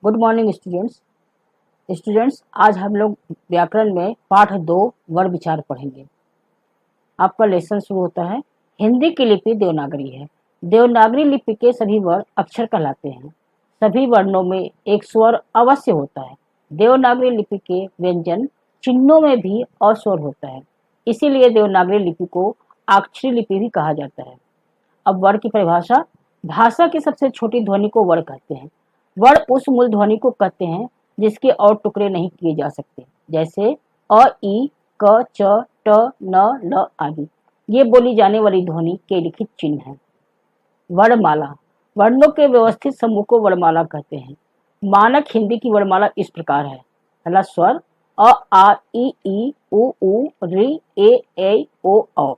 Good morning students आज हम लोग व्याकरण में पाठ 2 वर्ड विचार पढ़ेंगे। आपका लेसन शुरू होता है। हिंदी की लिपि देवनागरी है। देवनागरी लिपि के सभी वर्ण अक्षर कहलाते हैं। सभी वर्णों में एक स्वर अवश्य होता है। देवनागरी लिपि के व्यंजन चिन्हों में भी और स्वर होता है, इसीलिए देवनागरी लिपि को अक्षरी लिपि भी कहा जाता है। अब वर्ण की परिभाषा। भाषा की सबसे छोटी ध्वनि को वर्ण कहते हैं। वर्ण उस मूल ध्वनि को कहते हैं जिसके और टुकड़े नहीं किए जा सकते, जैसे अ, ई, क, च, ट, न, ल आदि। ये बोली जाने वाली ध्वनि के लिखित चिन्ह है। वर्णमाला। वर्णों के व्यवस्थित समूह को वर्णमाला कहते हैं। मानक हिंदी की वर्णमाला इस प्रकार है। पहला स्वर अ, आ, ई, उ, ऋ, ए, ओ, औ।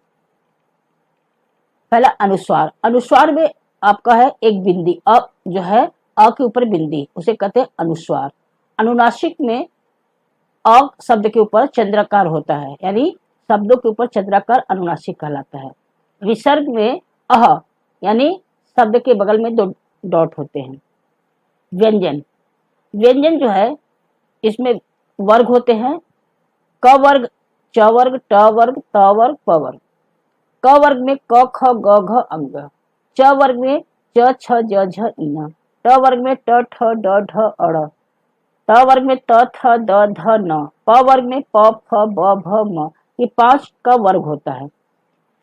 पहला अनुस्वार। अनुस्वार में आपका है एक बिंदी, अ जो है अ के ऊपर बिंदी, उसे कहते हैं अनुस्वार। अनुनासिक में अ शब्द के ऊपर चंद्राकार होता है, यानी शब्दों के ऊपर चंद्राकार अनुनासिक कहलाता है। विसर्ग में अह यानी शब्द के बगल में 2 डॉट होते हैं। व्यंजन। व्यंजन जो है इसमें वर्ग होते हैं। क वर्ग, च वर्ग, ट वर्ग, त वर्ग, प वर्ग। क वर्ग में क, ख, ग, घ, अंग। च वर्ग में च, छ, ज, झ, इना। ट वर्ग में ट, ठ, ड, ढ, अड़। त वर्ग में त, थ, द, ध, न। प वर्ग में प, फ, ब, भ, म। ये 5 का वर्ग होता है।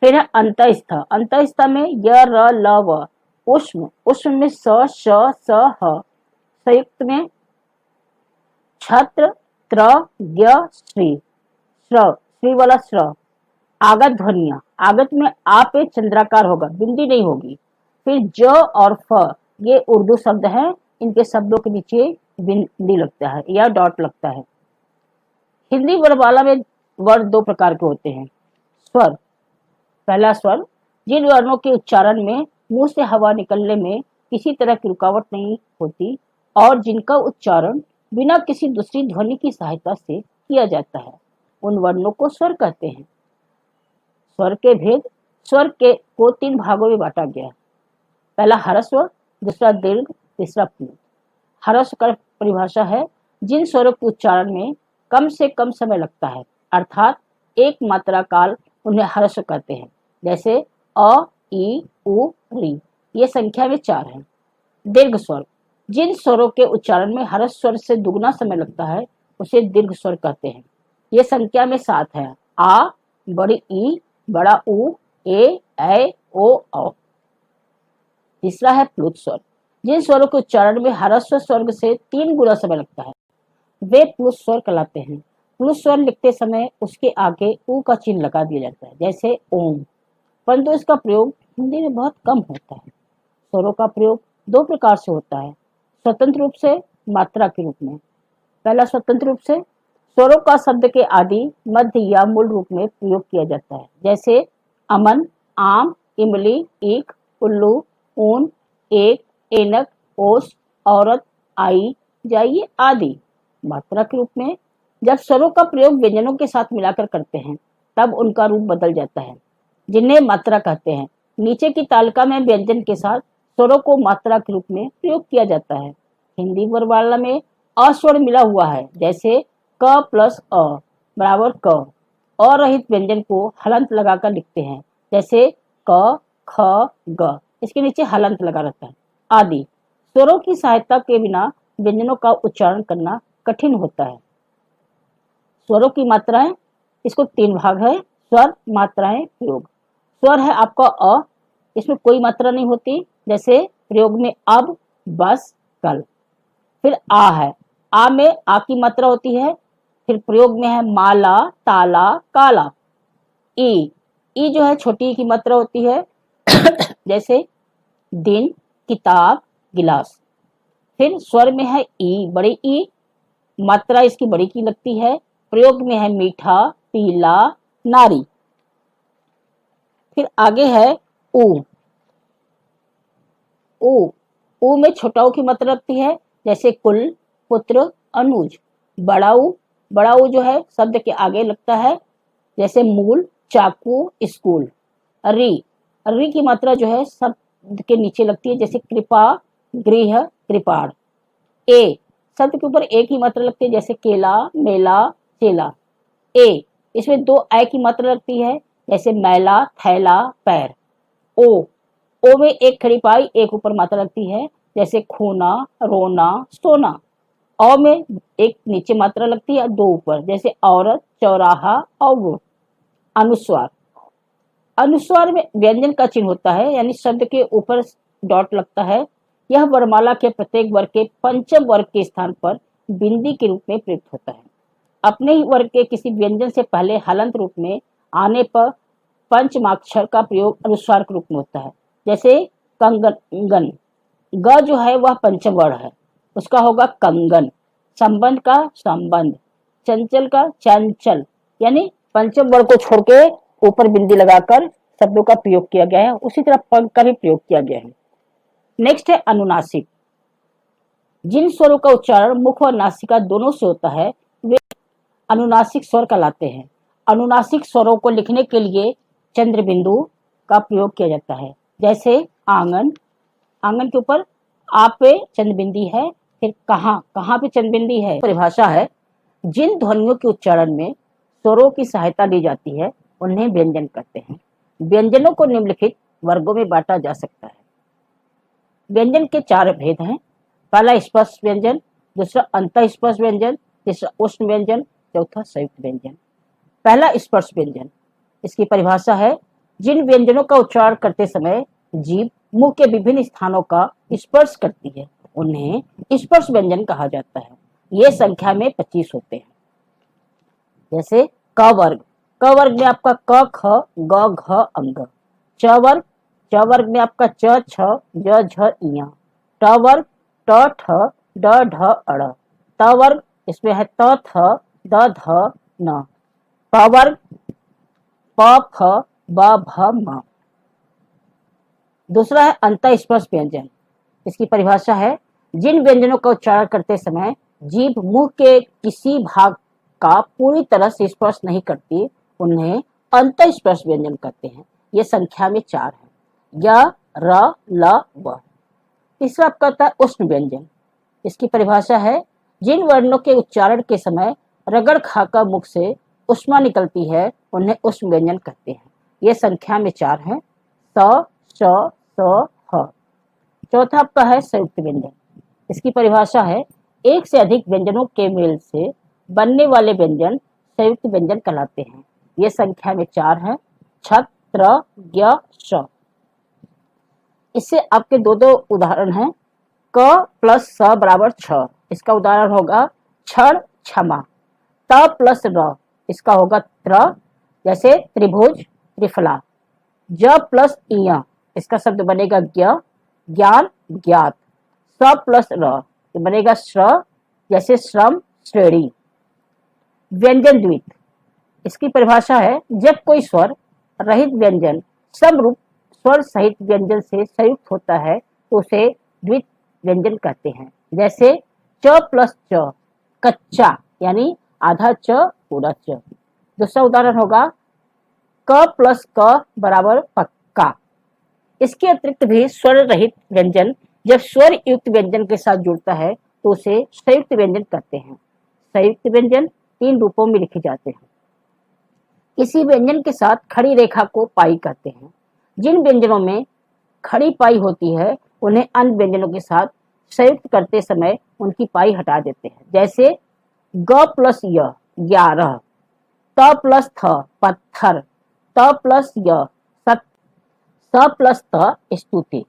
फिर है अंतस्थ। अंतस्थ में य, र, ल, व। उष्म। उष्म में स, श, स, ह। संयुक्त में छत्र, त्र, ज्ञ, श्री। श्री वाला श्र। आगत ध्वनियां। आगत में आ पे चंद्राकार होगा, बिंदी नहीं होगी। फिर ज और फ ये उर्दू शब्द हैं, इनके शब्दों के नीचे बिंदी लगता है या डॉट लगता है। हिंदी वर्णमाला में वर्ण 2 प्रकार के होते हैं। स्वर। पहला स्वर जिन वर्णों के उच्चारण में मुंह से हवा निकलने में किसी तरह की रुकावट नहीं होती और जिनका उच्चारण बिना किसी दूसरी ध्वनि की सहायता से किया जाता है, उन वर्णों को स्वर कहते हैं। स्वर के भेद। स्वर के को 3 भागों में बांटा गया है। पहला ह्रस्व, दूसरा दीर्घ, तीसरा प्लुत। ह्रस्व का परिभाषा है जिन स्वरों के उच्चारण में कम से कम समय लगता है, अर्थात एक मात्रा काल, उन्हें ह्रस्व कहते हैं। जैसे अ, ई, उ, ऋ। ये संख्या में 4 हैं। दीर्घ स्वर। जिन स्वरों के उच्चारण में ह्रस्व स्वर से दुगना समय लगता है, उसे दीर्घ स्वर कहते हैं। ये संख्या में 7 है। आ, बड़ी ई, बड़ा उ, ए, ऐ, ओ, औ। तीसरा है प्लुत स्वर। जिन स्वरों के उच्चारण में ह्रस्व स्वर से 3 गुना समय लगता है, वे प्लुत स्वर कहलाते हैं। प्लुत स्वर लिखते समय उसके आगे उ का चिन्ह लगा दिया जाता है, जैसे ओम, परंतु इसका प्रयोग हिंदी में बहुत कम होता है। स्वरों का प्रयोग 2 प्रकार से होता है, स्वतंत्र रूप से, मात्रा के रूप में। पहला स्वतंत्र रूप से। स्वरों का शब्द के आदि, मध्य या मूल रूप में प्रयोग किया जाता है, जैसे अमन, आम, इमली, ईख, उल्लू, ऊन, एक, एनक, ओस, औरत, आई, जाइए आदि। मात्रा के रूप में। जब स्वरों का प्रयोग व्यंजनों के साथ मिलाकर करते हैं, तब उनका रूप बदल जाता है, जिन्हें मात्रा कहते हैं। नीचे की तालिका में व्यंजन के साथ स्वरों को मात्रा के रूप में प्रयोग किया जाता है। हिंदी वर्णमाला में अस्वर मिला हुआ है, जैसे क प्लस अ बराबर क। अरहित व्यंजन को हलंत लगाकर लिखते हैं, जैसे क, ख, ग। इसके नीचे हलंत लगा रहता है आदि। स्वरों की सहायता के बिना व्यंजनों का उच्चारण करना कठिन होता है। स्वरों की मात्राएं। इसको 3 भाग है, स्वर, मात्राएं, प्रयोग। स्वर है आपका अ, इसमें कोई मात्रा नहीं होती, जैसे प्रयोग में अब, बस, कल। फिर आ है, आ में आ की मात्रा होती है। फिर प्रयोग में है माला, ताला, काला। ई जो है छोटी ई की मात्रा होती है, जैसे दिन, किताब, गिलास। फिर स्वर में है ई, बड़ी ई, मात्रा इसकी बड़ी की लगती है। प्रयोग में है मीठा, पीला, नारी। फिर आगे है उ। उ में छोटा ऊ की मात्रा लगती है, जैसे कुल, पुत्र, अनुज। बड़ा ऊ जो है शब्द के आगे लगता है, जैसे मूल, चाकू, स्कूल। री की मात्रा जो है शब्द के नीचे लगती है, जैसे कृपा, गृह, कृपाण। ए शब्द के ऊपर ए की मात्रा लगती है, जैसे केला, मेला, चेला। ए, इसमें दो ए की मात्रा लगती है, जैसे मैला, थैला, पैर। ओ में एक खड़ी पाई एक ऊपर मात्रा लगती है, जैसे खोना, रोना, सोना। औ में एक नीचे मात्रा लगती है, दो ऊपर, जैसे औरत, चौराहा, और अनुस्वार। अनुस्वार में व्यंजन का चिन्ह होता है, यानी शब्द के ऊपर डॉट लगता है। यह वर्णमाला के प्रत्येक वर्ग के पंचम वर्ग के स्थान पर बिंदी के रूप में प्रयुक्त होता है। अपने ही वर्ग के किसी व्यंजन से पहले हलंत रूप में आने पर पंचमाक्षर का प्रयोग अनुस्वार के रूप में होता है, जैसे कंगन। ग जो है वह पंचम वर्ण है, उसका होगा कंगन। संबंध का संबंध, चंचल का चंचल, यानी पंचम वर्ण को छोड़ के ऊपर बिंदी लगाकर शब्दों का प्रयोग किया गया है। उसी तरह पग का भी प्रयोग किया गया है। नेक्स्ट है अनुनासिक। जिन स्वरों का उच्चारण मुख और नासिका दोनों से होता है वे अनुनासिक स्वर कहलाते हैं। अनुनासिक स्वरों को लिखने के लिए चंद्र बिंदु का प्रयोग किया जाता है, जैसे आंगन। आंगन के ऊपर आ पे चंद्र बिंदी है, फिर कहाँ पे चंद्र बिंदी है। परिभाषा है, जिन ध्वनियों के उच्चारण में स्वरों की सहायता ली जाती है उन्हें व्यंजन कहते हैं। व्यंजनों को निम्नलिखित वर्गों में बांटा जा सकता है। व्यंजन के चार भेद हैं। पहला स्पष्ट व्यंजन, दूसरा अंतःस्पष्ट व्यंजन, तीसरा उष्ण व्यंजन, चौथा संयुक्त व्यंजन। पहला स्पर्श व्यंजन, इसकी परिभाषा है, जिन व्यंजनों का उच्चारण करते समय जीभ मुंह के विभिन्न स्थानों का स्पर्श करती है उन्हें स्पर्श व्यंजन कहा जाता है। ये संख्या में 25 होते हैं। जैसे क वर्ग, क वर्ग में आपका क, ख, ग, घ, अंग। च वर्ग में आपका च, छ, ज, झ, इया। ट वर्ग ट, ठ, ड, ढ, अड़। त वर्ग इसमें है त, थ, द, ध, न। प वर्ग प, फ, ब, भ, म। दूसरा है अंतःस्पर्श व्यंजन। इसकी परिभाषा है, जिन व्यंजनों का उच्चारण करते समय जीभ मुंह के किसी भाग का पूरी तरह से स्पर्श नहीं करती उन्हें अंतःस्पर्श व्यंजन कहते हैं। ये संख्या में 4 है, य, र, ल, व। तीसरा आपका होता है उष्ण व्यंजन। इसकी परिभाषा है, जिन वर्णों के उच्चारण के समय रगड़ खाकर मुख से उष्मा निकलती है उन्हें उष्ण व्यंजन कहते हैं। ये संख्या में 4 है, स, श, स, ह। चौथा आपका है संयुक्त व्यंजन। इसकी परिभाषा है, एक से अधिक व्यंजनों के मेल से बनने वाले व्यंजन संयुक्त व्यंजन कहलाते हैं। ये संख्या में 4 है, छ, त्र, ज्ञ, श। इससे आपके दो उदाहरण हैं। क प्लस स बराबर छ, इसका उदाहरण होगा क्षण, क्षमा। त प्लस र, इसका होगा त्र, जैसे त्रिभुज, त्रिफला। ज प्लस इय, इसका शब्द बनेगा ज्ञ, ज्ञान, ज्ञात। स प्लस र, ये बनेगा श्र, जैसे श्रम, श्रेणी। व्यंजन द्वित, इसकी परिभाषा है, जब कोई स्वर रहित व्यंजन समरूप स्वर सहित व्यंजन से संयुक्त होता है तो उसे द्वित व्यंजन कहते हैं। जैसे च प्लस च, कच्चा, यानी आधा च पूरा च। दूसरा उदाहरण होगा क प्लस क बराबर पक्का। इसके अतिरिक्त भी स्वर रहित व्यंजन जब स्वर युक्त व्यंजन के साथ जुड़ता है तो उसे संयुक्त व्यंजन कहते हैं। संयुक्त व्यंजन 3 रूपों में लिखे जाते हैं। इसी व्यंजन के साथ खड़ी रेखा को पाई कहते हैं। जिन व्यंजनों में खड़ी पाई होती है उन्हें अन्य व्यंजनों के साथ संयुक्त करते समय उनकी पाई हटा देते हैं। जैसे ग प्लस य 11, त प्लस थ पत्थर, त प्लस य स प्लस त स्तुति।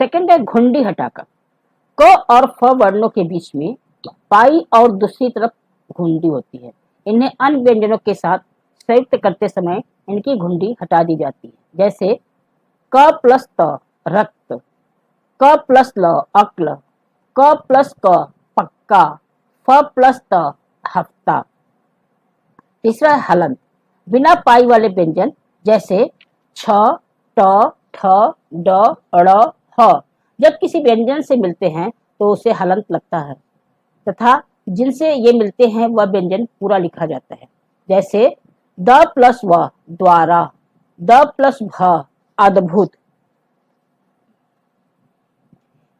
सेकंड है घुंडी हटाकर। क और फ वर्णों के बीच में पाई और दूसरी तरफ घुंडी होती है। इन्हें अन्य व्यंजनों के साथ संयुक्त करते समय इनकी घुंडी हटा दी जाती है। जैसे क प्लस त रक्त, क प्लस ल अक्ल, क प्लस क पक्का, फ प्लस त हफ्ता। तीसरा है हलंत, बिना पाई वाले व्यंजन, जैसे छ, ट, ठ, ड, ड़, ह जब किसी व्यंजन से मिलते हैं तो उसे हलंत लगता है तथा जिनसे ये मिलते हैं वह व्यंजन पूरा लिखा जाता है। जैसे द प्लस व द्वारा, द प्लस भ अद्भुत।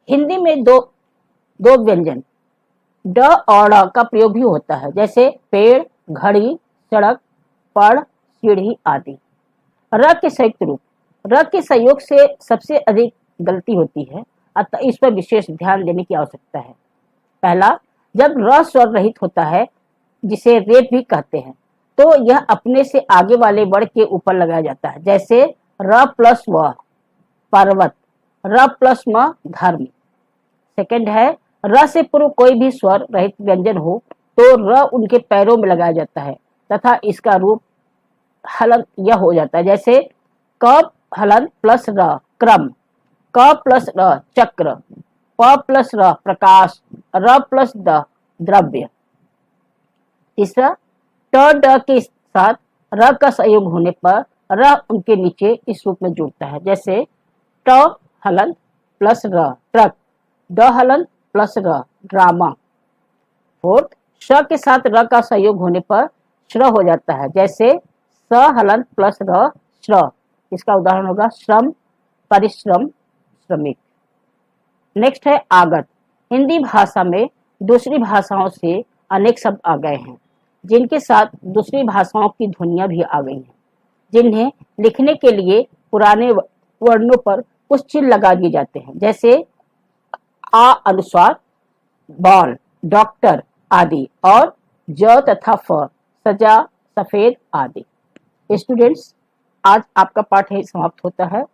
हिंदी में दो व्यंजन ड और ड़ का प्रयोग भी होता है, जैसे पेड़, घड़ी, सड़क, पड़, सीढ़ी आदि। र के संयुक्त रूप। र के संयोग से सबसे अधिक गलती होती है, अतः इस पर विशेष ध्यान देने की आवश्यकता है। पहला, जब र स्वर रहित होता है, जिसे रेप भी कहते हैं, तो यह अपने से आगे वाले वर्ण के ऊपर लगाया जाता है, जैसे र प्लस व पर्वत, र प्लस म धर्म। सेकंड है, र से पूर्व कोई भी स्वर रहित व्यंजन हो तो र उनके पैरों में लगाया जाता है तथा इसका रूप हलन यह हो जाता है, जैसे क हलन प्लस र क्रम, क प्लस र चक्र, प प्लस र प्रकाश, र प्लस द द्रव्य। तीसरा, ट ड के साथ र का संयोग होने पर र उनके नीचे इस रूप में जुड़ता है, जैसे ट हलन प्लस र ट्रक, ड हलन प्लस र ड्रामा। फोर्थ, श के साथ र का संयोग होने पर श्र हो जाता है, जैसे स हलन प्लस र श्र। इसका उदाहरण होगा श्रम, परिश्रम, श्रमिक। नेक्स्ट है आगत। हिंदी भाषा में दूसरी भाषाओं से अनेक शब्द आ गए हैं, जिनके साथ दूसरी भाषाओं की ध्वनियां भी आ गई हैं, जिन्हें लिखने के लिए पुराने वर्णों पर कुछ चिन्ह लगा दिए जाते हैं, जैसे आ अनुस्वार, बॉल, डॉक्टर आदि, और ज तथा फ, सजा, सफेद आदि। स्टूडेंट्स, आज आपका पाठ यही समाप्त होता है।